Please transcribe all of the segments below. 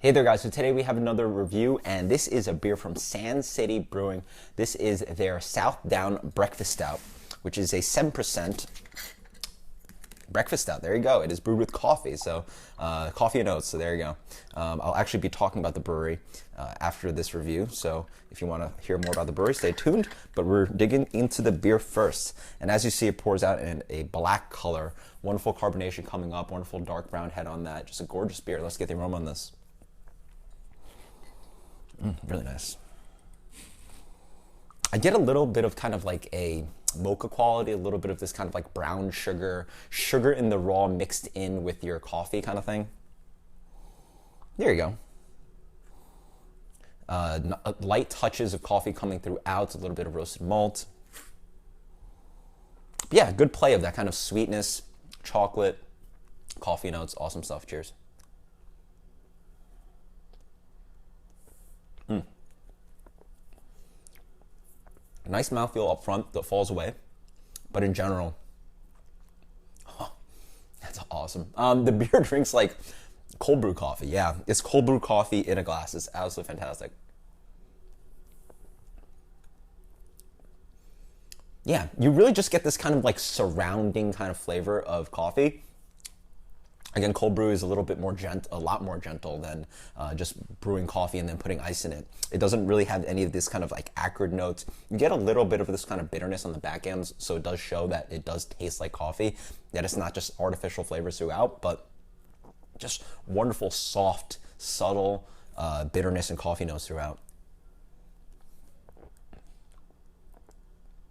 Hey there guys, so today we have another review and this is a beer from Sand City Brewing. This is their Southdown Breakfast Stout, which is a 7% breakfast stout. There you go. It is brewed with coffee, so coffee and oats, so there you go. I'll actually be talking about the brewery after this review, so if you want to hear more about the brewery, stay tuned, but we're digging into the beer first. And as you see, it pours out in a black color. Wonderful carbonation coming up, wonderful dark brown head on that. Just a gorgeous beer. Let's get the aroma on this. Really nice. I get a little bit of kind of like a mocha quality, a little bit of this kind of like brown sugar in the raw mixed in with your coffee kind of thing. There you go. Light touches of coffee coming throughout, a little bit of roasted malt. But yeah, good play of that kind of sweetness, chocolate, coffee notes, awesome stuff. Cheers. Nice mouthfeel up front that falls away, but in general, oh, that's awesome. The beer drinks like cold brew coffee. Yeah, it's cold brew coffee in a glass. It's absolutely fantastic. Yeah, you really just get this kind of like surrounding kind of flavor of coffee. Again, cold brew is a little bit more a lot more gentle than just brewing coffee and then putting ice in it. It doesn't really have any of this kind of like acrid notes. You get a little bit of this kind of bitterness on the back ends, so it does show that it does taste like coffee, that it's not just artificial flavors throughout, but just wonderful, soft, subtle bitterness and coffee notes throughout.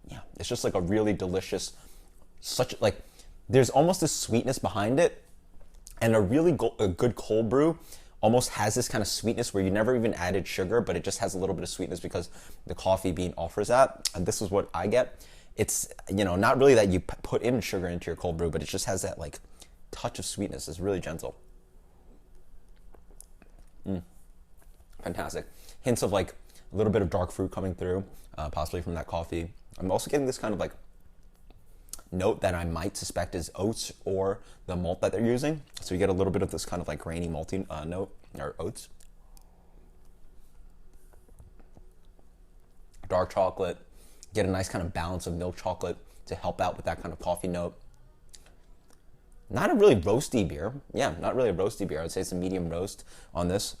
Yeah, it's just like a really delicious, there's almost a sweetness behind it. And a really good cold brew almost has this kind of sweetness where you never even added sugar, but it just has a little bit of sweetness because the coffee bean offers that. And this is what I get. It's, not really that you put in sugar into your cold brew, but it just has that like touch of sweetness. It's really gentle. Fantastic. Hints of like a little bit of dark fruit coming through, possibly from that coffee. I'm also getting this kind of like note that I might suspect is oats or the malt that they're using. So you get a little bit of this kind of like grainy malty note, or oats. Dark chocolate, get a nice kind of balance of milk chocolate to help out with that kind of coffee note. Not a really roasty beer. Yeah, not really a roasty beer. I would say it's a medium roast on this.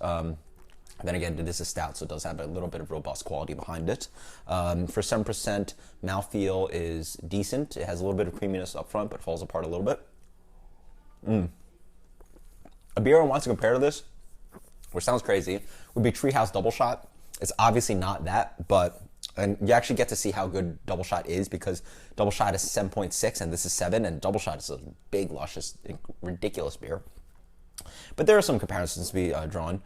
Then again, this is stout, so it does have a little bit of robust quality behind it. For 7%, mouthfeel is decent. It has a little bit of creaminess up front, but falls apart a little bit. A beer I want to compare to this, which sounds crazy, would be Treehouse Double Shot. It's obviously not that, and you actually get to see how good Double Shot is because Double Shot is 7.6 and this is 7, and Double Shot is a big, luscious, ridiculous beer. But there are some comparisons to be drawn.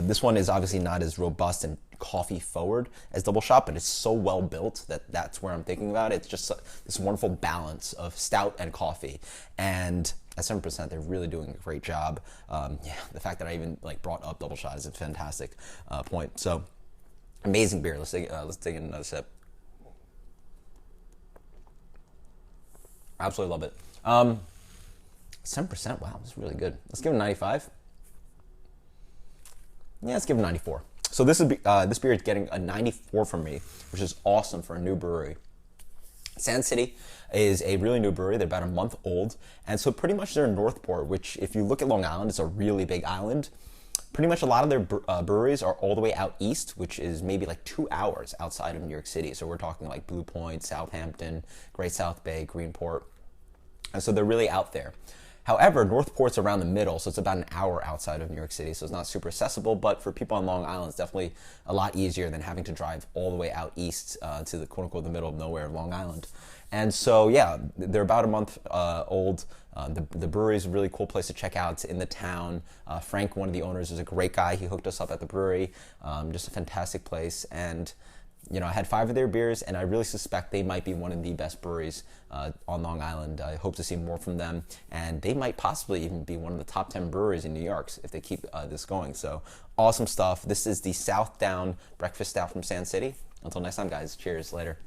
This one is obviously not as robust and coffee forward as Double Shot, but it's so well built that that's where I'm thinking about it. It's just this wonderful balance of stout and coffee. And at 7%, they're really doing a great job. Yeah, the fact that I even like brought up Double Shot is a fantastic point. So amazing beer. Let's take another sip. Absolutely love it. 7%, wow, that's really good. Let's give it a 95. Yeah, let's give it a 94. So this beer is getting a 94 from me, which is awesome for a new brewery. Sand City is a really new brewery. They're about a month old. And so pretty much they're in Northport, which if you look at Long Island, it's a really big island. Pretty much a lot of their breweries are all the way out east, which is maybe like 2 hours outside of New York City. So we're talking like Blue Point, Southampton, Great South Bay, Greenport. And so they're really out there. However, Northport's around the middle, so it's about an hour outside of New York City, so it's not super accessible, but for people on Long Island, it's definitely a lot easier than having to drive all the way out east to the quote-unquote the middle of nowhere of Long Island. And so, yeah, they're about a month old. The brewery is a really cool place to check out. It's in the town. Frank, one of the owners, is a great guy. He hooked us up at the brewery. Just a fantastic place. And I had 5 of their beers, and I really suspect they might be one of the best breweries on Long Island. I hope to see more from them, and they might possibly even be one of the top 10 breweries in New York if they keep this going. So awesome stuff. This is the Southdown Breakfast Stout from Sand City. Until next time, guys. Cheers. Later.